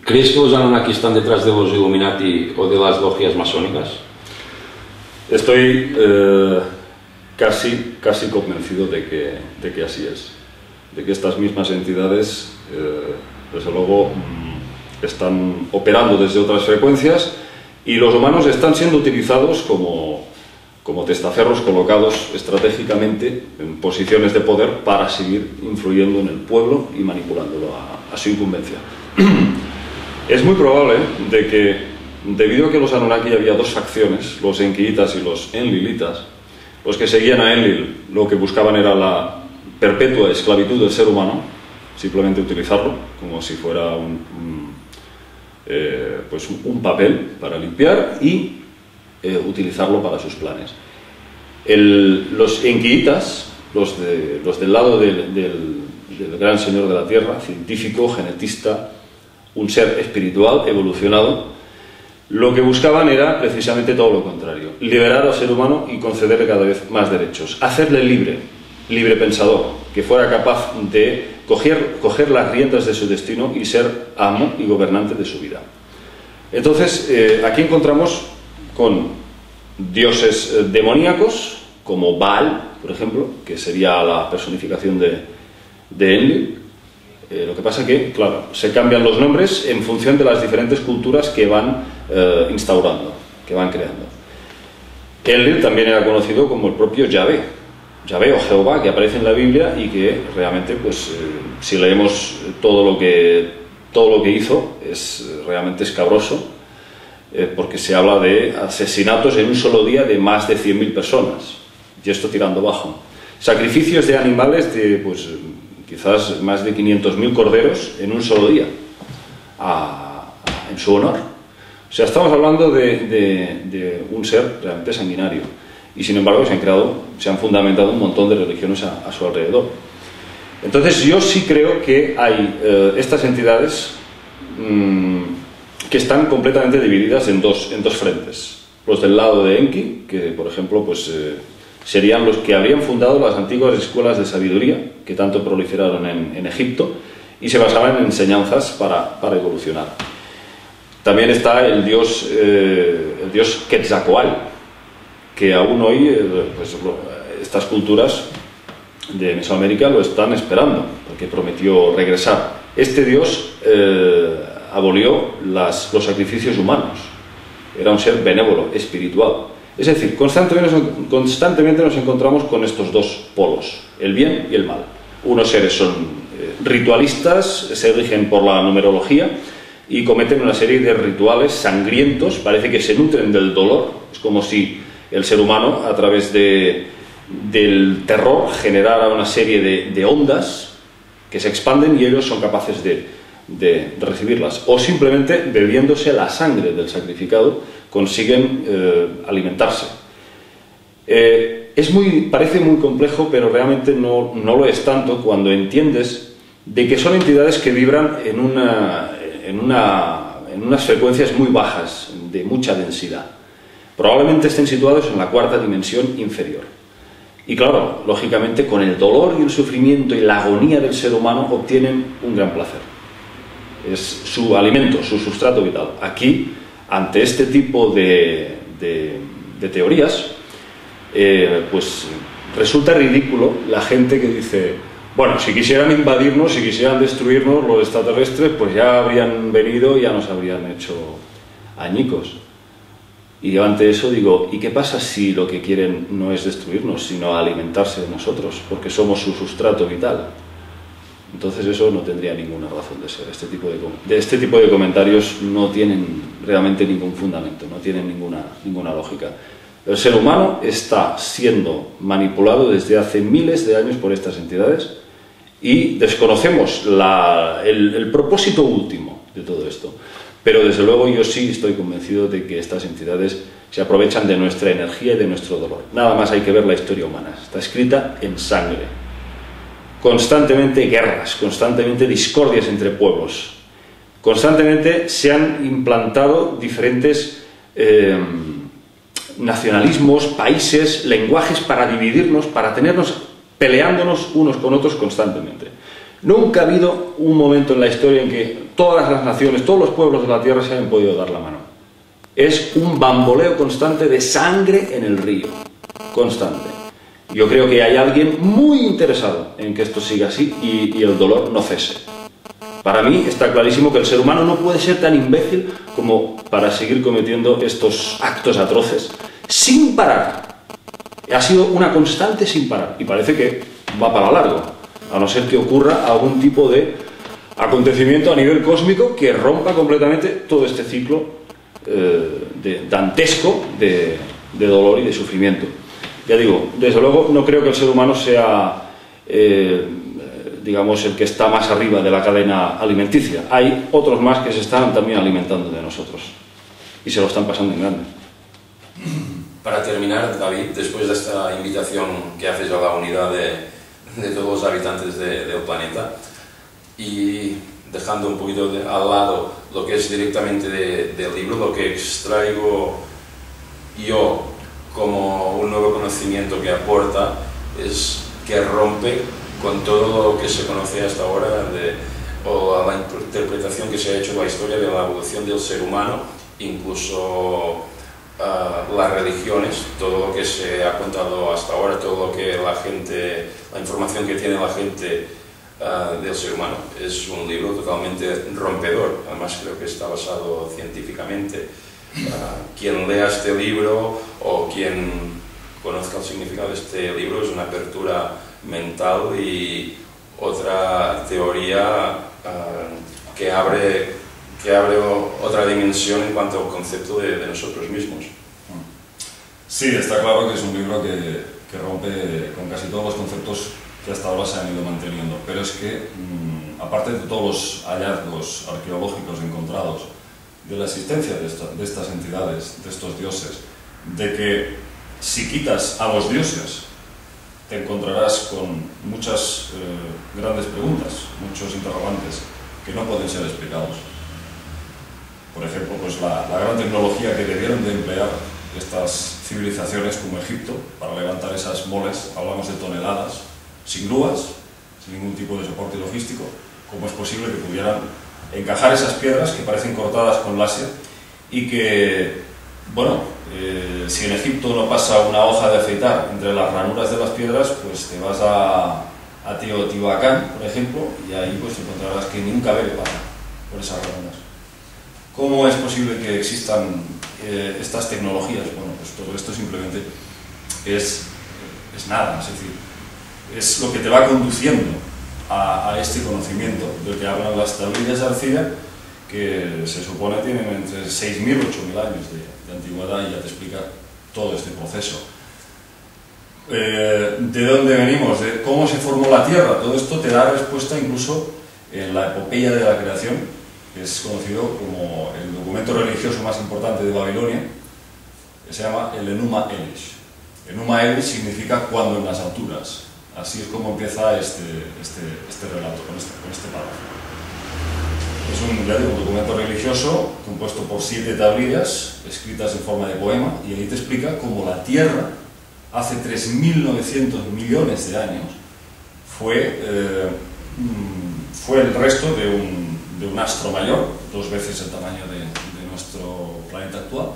¿Crees que los Anunnaki están detrás de los Illuminati o de las logias masónicas? Estoy casi convencido de que así es. De que estas mismas entidades, desde luego, están operando desde otras frecuencias y los humanos están siendo utilizados como testaferros colocados estratégicamente en posiciones de poder para seguir influyendo en el pueblo y manipulándolo a su incumbencia. Es muy probable de que, debido a que los Anunnaki había dos facciones, los Enkiitas y los Enlilitas, los que seguían a Enlil lo que buscaban era la perpetua esclavitud del ser humano, simplemente utilizarlo como si fuera un papel para limpiar y utilizarlo para sus planes. Los Enkiitas, los del lado del gran señor de la tierra, científico, genetista, un ser espiritual, evolucionado, lo que buscaban era precisamente todo lo contrario: liberar al ser humano y concederle cada vez más derechos, hacerle libre pensador, que fuera capaz de coger las riendas de su destino y ser amo y gobernante de su vida. Entonces, aquí encontramos con dioses demoníacos, como Baal, por ejemplo, que sería la personificación de Enlil. Lo que pasa que, claro, se cambian los nombres en función de las diferentes culturas que van instaurando, que van creando. Enlil también era conocido como el propio Yahvé o Jehová, que aparece en la Biblia y que realmente, pues, si leemos todo lo que hizo, es realmente escabroso, porque se habla de asesinatos en un solo día de más de 100.000 personas, y esto tirando bajo. Sacrificios de animales de, pues, quizás más de 500.000 corderos en un solo día, en su honor. O sea, estamos hablando de un ser realmente sanguinario. Y sin embargo se han fundamentado un montón de religiones a su alrededor. Entonces yo sí creo que hay estas entidades que están completamente divididas en dos frentes. Los del lado de Enki, que por ejemplo pues serían los que habrían fundado las antiguas escuelas de sabiduría que tanto proliferaron en Egipto y se basaban en enseñanzas para evolucionar. También está el dios Quetzalcóatl, que aún hoy pues, estas culturas de Mesoamérica lo están esperando, porque prometió regresar. Este dios abolió los sacrificios humanos, era un ser benévolo, espiritual. Es decir, constantemente nos encontramos con estos dos polos, el bien y el mal. Unos seres son ritualistas, se rigen por la numerología y cometen una serie de rituales sangrientos, parece que se nutren del dolor, es como si el ser humano, a través del terror, generara una serie de ondas que se expanden y ellos son capaces de recibirlas. O simplemente, bebiéndose la sangre del sacrificado, consiguen alimentarse. Parece muy complejo, pero realmente no lo es tanto cuando entiendes de que son entidades que vibran en unas frecuencias muy bajas, de mucha densidad. Probablemente estén situados en la cuarta dimensión inferior. Y claro, lógicamente con el dolor y el sufrimiento y la agonía del ser humano obtienen un gran placer. Es su alimento, su sustrato vital. Aquí, ante este tipo de teorías, pues resulta ridículo la gente que dice: bueno, si quisieran invadirnos, si quisieran destruirnos los extraterrestres, pues ya habrían venido y ya nos habrían hecho añicos. Y yo ante eso digo: ¿y qué pasa si lo que quieren no es destruirnos, sino alimentarse de nosotros, porque somos su sustrato vital? Entonces eso no tendría ninguna razón de ser. Este tipo de comentarios no tienen realmente ningún fundamento, no tienen ninguna lógica. El ser humano está siendo manipulado desde hace miles de años por estas entidades y desconocemos el propósito último de todo esto. Pero desde luego yo sí estoy convencido de que estas entidades se aprovechan de nuestra energía y de nuestro dolor. Nada más hay que ver la historia humana. Está escrita en sangre. Constantemente guerras, constantemente discordias entre pueblos. Constantemente se han implantado diferentes nacionalismos, países, lenguajes para dividirnos, para tenernos peleándonos unos con otros constantemente. Nunca ha habido un momento en la historia en que todas las naciones, todos los pueblos de la Tierra se hayan podido dar la mano. Es un bamboleo constante de sangre en el río, constante. Yo creo que hay alguien muy interesado en que esto siga así y el dolor no cese. Para mí está clarísimo que el ser humano no puede ser tan imbécil como para seguir cometiendo estos actos atroces sin parar. Ha sido una constante sin parar y parece que va para largo, a no ser que ocurra algún tipo de acontecimiento a nivel cósmico que rompa completamente todo este ciclo dantesco de dolor y de sufrimiento. Ya digo, desde luego no creo que el ser humano sea, digamos, el que está más arriba de la cadena alimenticia. Hay otros más que se están también alimentando de nosotros y se lo están pasando en grande. Para terminar, David, después de esta invitación que haces a la unidad de todos los habitantes del planeta y dejando un poquito al lado lo que es directamente del libro, lo que extraigo yo como un nuevo conocimiento que aporta es que rompe con todo lo que se conoce hasta ahora o la interpretación que se ha hecho de la historia de la evolución del ser humano, incluso las religiones, todo lo que se ha contado hasta ahora, todo lo que la información que tiene la gente del ser humano. Es un libro totalmente rompedor, además creo que está basado científicamente. Quien lea este libro o quien conozca el significado de este libro es una apertura mental y otra teoría que abre otra dimensión en cuanto al concepto de nosotros mismos. Sí, está claro que es un libro que rompe con casi todos los conceptos que hasta ahora se han ido manteniendo, pero es que, aparte de todos los hallazgos arqueológicos encontrados, de la existencia de estas entidades, de estos dioses, de que si quitas a los dioses te encontrarás con muchas grandes preguntas, muchos interrogantes que no pueden ser explicados. Por ejemplo, pues la gran tecnología que debieron de emplear estas civilizaciones como Egipto para levantar esas moles, hablamos de toneladas, sin grúas, sin ningún tipo de soporte logístico. ¿Cómo es posible que pudieran encajar esas piedras que parecen cortadas con láser y que, bueno, si en Egipto no pasa una hoja de afeitar entre las ranuras de las piedras, pues te vas a Teotihuacán, por ejemplo, y ahí pues encontrarás que ni un cabello pasa por esas ranuras. ¿Cómo es posible que existan estas tecnologías? Bueno, pues todo esto simplemente es nada, es decir, es lo que te va conduciendo a este conocimiento del que hablan las tablillas de arcilla, que se supone tienen entre 6.000 y 8.000 años de antigüedad y ya te explica todo este proceso. ¿De dónde venimos? ¿De cómo se formó la Tierra? Todo esto te da respuesta incluso en la epopeya de la creación, que es conocido como el documento religioso más importante de Babilonia, que se llama el Enuma Elish. Enuma Elish significa cuando en las alturas. Así es como empieza este relato, con este párrafo. Es un documento religioso compuesto por 7 tablillas escritas en forma de poema, y ahí te explica cómo la Tierra, hace 3.900 millones de años, fue el resto de un astro mayor, 2 veces el tamaño de nuestro planeta actual,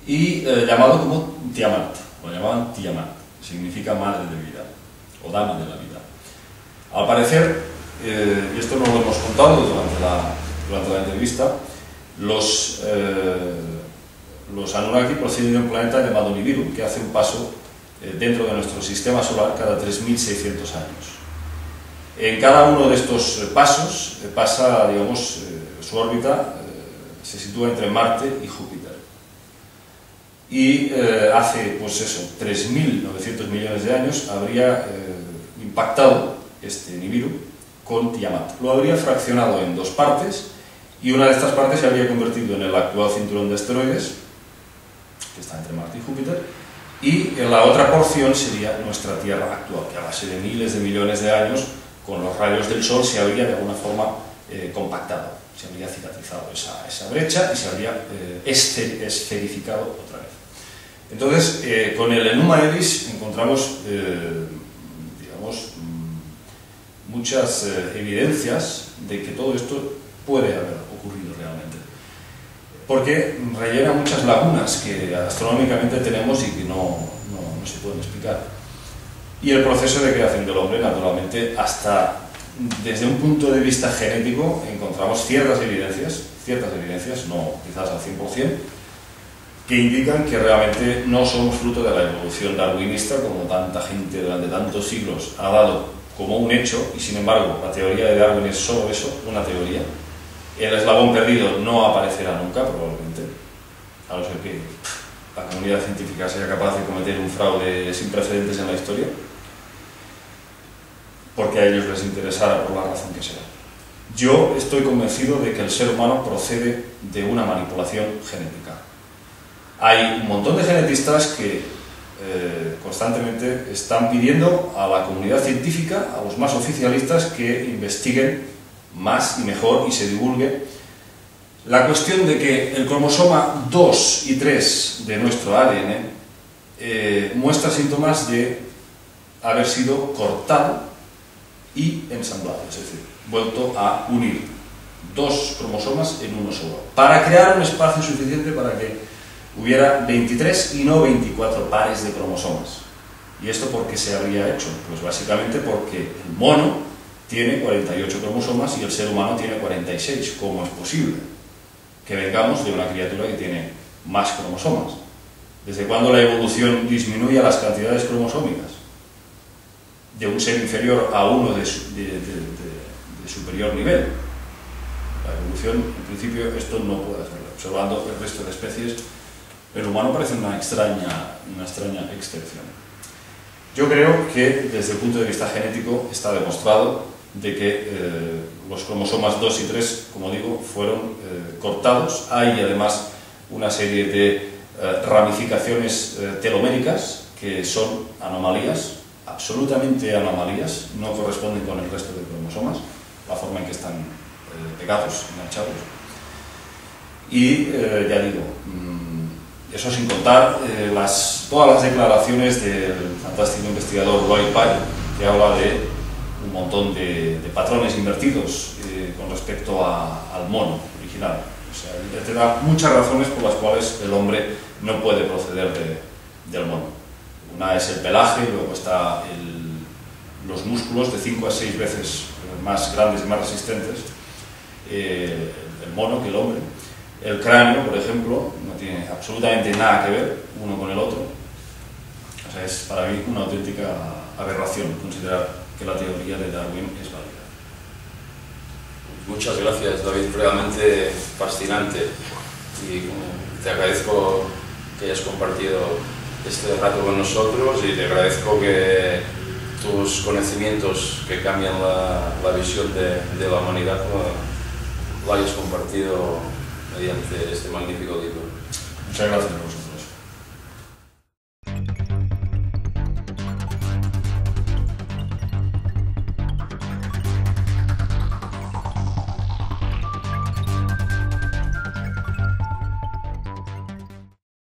y llamado como Tiamat, lo llamaban Tiamat, significa madre de vida, o dama de la vida. Al parecer, y esto nos lo hemos contado durante la entrevista, los Anunnaki proceden de un planeta llamado Nibiru, que hace un paso dentro de nuestro sistema solar cada 3.600 años. En cada uno de estos pasos pasa, digamos, su órbita se sitúa entre Marte y Júpiter. Y hace, pues eso, 3.900 millones de años habría impactado este Nibiru con Tiamat. Lo habría fraccionado en 2 partes, y una de estas partes se habría convertido en el actual cinturón de asteroides, que está entre Marte y Júpiter, y la otra porción sería nuestra Tierra actual, que a base de miles de millones de años, con los rayos del Sol, se habría de alguna forma compactado, se habría cicatrizado esa brecha y se habría esferificado otra vez. Entonces, con el Enuma Elish encontramos, digamos, muchas evidencias de que todo esto puede haber ocurrido realmente. Porque rellena muchas lagunas que astronómicamente tenemos y que no se pueden explicar. Y el proceso de creación del hombre, naturalmente, hasta desde un punto de vista genético, encontramos ciertas evidencias, no quizás al 100%, que indican que realmente no somos fruto de la evolución darwinista, como tanta gente durante tantos siglos ha dado como un hecho, y sin embargo la teoría de Darwin es solo eso, una teoría. El eslabón perdido no aparecerá nunca, probablemente, a no ser que la comunidad científica sea capaz de cometer un fraude sin precedentes en la historia, porque a ellos les interesara por la razón que sea. Yo estoy convencido de que el ser humano procede de una manipulación genética. Hay un montón de genetistas que constantemente están pidiendo a la comunidad científica, a los más oficialistas, que investiguen más y mejor y se divulgue la cuestión de que el cromosoma 2 y 3 de nuestro ADN muestra síntomas de haber sido cortado y ensamblado, es decir, vuelto a unir dos cromosomas en uno solo, para crear un espacio suficiente para que hubiera 23 y no 24 pares de cromosomas. ¿Y esto por qué se habría hecho? Pues básicamente porque el mono tiene 48 cromosomas y el ser humano tiene 46. ¿Cómo es posible que vengamos de una criatura que tiene más cromosomas? ¿Desde cuándo la evolución disminuye las cantidades cromosómicas? De un ser inferior a uno de superior nivel. La evolución, en principio, esto no puede hacerlo. Observando el resto de especies, el humano parece una extraña excepción. Yo creo que desde el punto de vista genético está demostrado de que los cromosomas 2 y 3, como digo, fueron cortados. Hay además una serie de ramificaciones teloméricas que son anomalías, absolutamente anomalías, no corresponden con el resto de cromosomas, la forma en que están pegados, enganchados. Y ya digo, eso sin contar todas las declaraciones del fantástico investigador Roy Pye, que habla de un montón de patrones invertidos con respecto al mono original. O sea, él te da muchas razones por las cuales el hombre no puede proceder del mono. Una es el pelaje, luego está los músculos de 5 a 6 veces más grandes y más resistentes, el mono que el hombre. El cráneo, por ejemplo, no tiene absolutamente nada que ver uno con el otro. O sea, es para mí una auténtica aberración considerar que la teoría de Darwin es válida. Muchas gracias, David, realmente fascinante. Y te agradezco que hayas compartido este rato con nosotros y te agradezco que tus conocimientos que cambian la visión de la humanidad lo hayas compartido mediante este magnífico libro. Muchas gracias a vosotros.